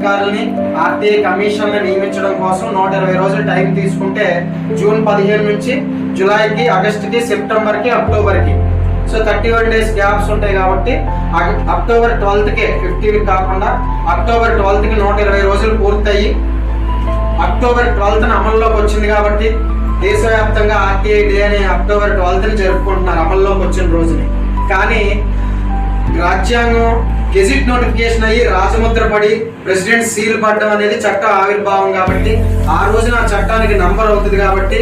అధికారులని ఆర్టీఐ కమిషన్లు నియమించడం కోసం 120 రోజులు టైం తీసుకుంటే జూన్ 15 నుంచి జూలైకి, ఆగస్టుకి, సెప్టెంబర్కి, అక్టోబర్కి సో 31 డేస్ గ్యాప్స్ ఉంటాయి కాబట్టి అక్టోబర్ 12కి 15 కాకుండా అక్టోబర్ 12కి 120 రోజులు పూర్తయి అక్టోబర్ 12న అమల్లోకి వచ్చింది కాబట్టి దేశవ్యాప్తంగా ఆర్టీఐ డే అని అక్టోబర్ 12ని జరుపుకుంటున్నారు అమల్లోకి వచ్చిన రోజుని. కానీ రాజ్యాంగం గెజిట్ నోటిఫికేషన్ అయ్యి రాజముద్ర పడి ప్రెసిడెంట్ సీల్ పడడం అనేది చట్ట ఆవిర్భావం కాబట్టి ఆ రోజున ఆ చట్టానికి నంబర్ అవుతుంది కాబట్టి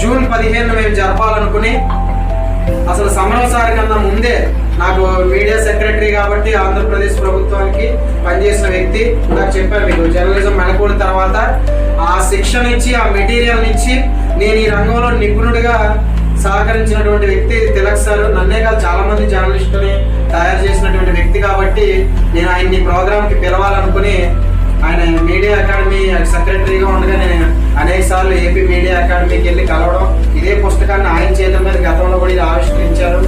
జూన్ 15 మేము జరపాలనుకుని అసలు సంవత్సరాల కన్నా ముందే నాకు మీడియా సెక్రటరీ కాబట్టి ఆంధ్రప్రదేశ్ ప్రభుత్వానికి పనిచేసిన వ్యక్తి నాకు చెప్పారు, మీకు జర్నలిజం మెలకువల తర్వాత ఆ శిక్షణ ఇచ్చి ఆ మెటీరియల్ ఇచ్చి నేను ఈ రంగంలో నిపుణుడిగా సహకరించినటువంటి వ్యక్తి తిలక్ సార్. నన్నే కాదు చాలా మంది జర్నలిస్టుని తయారు చేసినటువంటి వ్యక్తి కాబట్టి నేను ఆయన్ని ప్రోగ్రామ్కి పిలవాలనుకుని ఆయన మీడియా అకాడమీ సెక్రటరీగా ఉండగా నేను అనేక సార్లు ఏపీ మీడియా అకాడమీకి వెళ్ళి కలవడం, ఇదే పుస్తకాన్ని ఆయన చేతుల మీద గతంలో కూడా ఇది ఆవిష్కరించారు.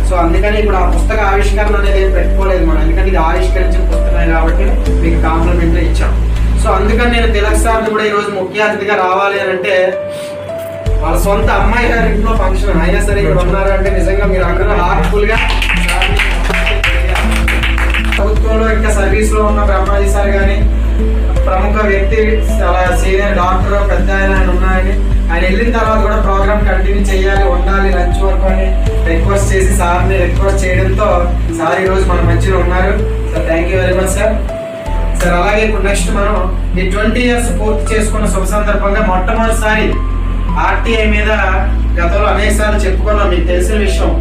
సో అందుకని ఇప్పుడు ఆ పుస్తక ఆవిష్కరణ అనేది ఏం పెట్టుకోలేదు మనం, ఎందుకంటే ఇది ఆవిష్కరించిన పుస్తకమే కాబట్టి మీకు కాంప్లిమెంటరీ ఇచ్చాం. సో అందుకని నేను తిలక్ సార్ని కూడా ఈరోజు ముఖ్య అతిథిగా రావాలి అని అంటే వాళ్ళ సొంత అమ్మాయి గారి ఇంట్లో ఫంక్షన్ అయినా సరే ఇక్కడ ఉన్నారు అంటే నిజంగా మీరు అందరూ హార్ట్ఫుల్ గా ప్రభుత్వంలో ఇంకా సర్వీస్ లో ఉన్న బ్రహ్మాజీ సార్ గాని ప్రముఖ వ్యక్తి చాలా సీనియర్ డాక్టర్ పెద్ద ఆయన ఉన్నాయని ఆయన వెళ్ళిన తర్వాత కూడా ప్రోగ్రామ్ కంటిన్యూ చేయాలి ఉండాలి లంచ్ వరకు అని రిక్వెస్ట్ చేసి సార్ని రిక్వెస్ట్ చేయడంతో సార్ ఈ రోజు మన మధ్యలో ఉన్నారు. Sir thank you very much sir. Sir అలాగే ఇప్పుడు నెక్స్ట్ మనం ఈ 20 years పూర్తి చేసుకున్న శుభ సందర్భంగా మొట్టమొదటిసారి ఆర్టీఐ మీద గతంలో అనేక సార్లు చెప్పుకున్నాం, మీకు తెలిసిన విషయం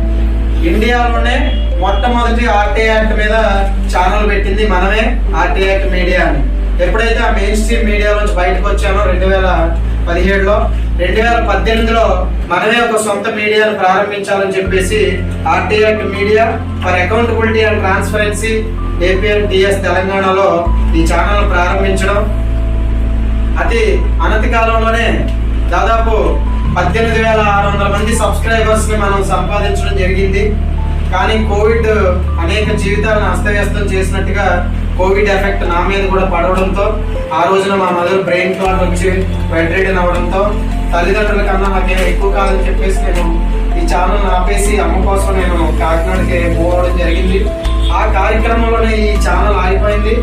ఇండియాలోనే మొట్టమొదటి ఆర్టీఐ యాక్ట్ మీద ఛానల్ పెట్టింది మనమే, ఆర్టీఐ యాక్ట్ మీడియా అని. ఎప్పుడైతే ఆ మెయిన్ స్ట్రీమ్ మీడియా నుంచి బయటకు వచ్చానో 2017లో 2018లో మనమే ఒక సొంత మీడియాను ప్రారంభించాలని చెప్పేసి RTI act media for accountability and transparency APNTS తెలంగాణలో ఈ ఛానల్ ప్రారంభించడం, అతి అనతి కాలంలోనే దాదాపు 18,600 మంది సబ్స్క్రైబర్స్ ని మనం సంపాదించడం జరిగింది. కానీ కోవిడ్ అనేక జీవితాలను అస్తవ్యస్తం చేసినట్టుగా కోవిడ్ ఎఫెక్ట్ నా మీద కూడా పడవడంతో ఆ రోజున మా మదర్ బ్రెయిన్ క్లాట్ వచ్చి బెడ్ రిడన్ అవడంతో తల్లిదండ్రుల కన్నా నాకేమో ఎక్కువ కాదని చెప్పేసి నేను ఈ ఛానల్ ఆపేసి అమ్మ కోసం నేను కాకినాడకి పోవడం జరిగింది. ఆ కార్యక్రమంలోనే ఈ ఛానల్ ఆగిపోయింది.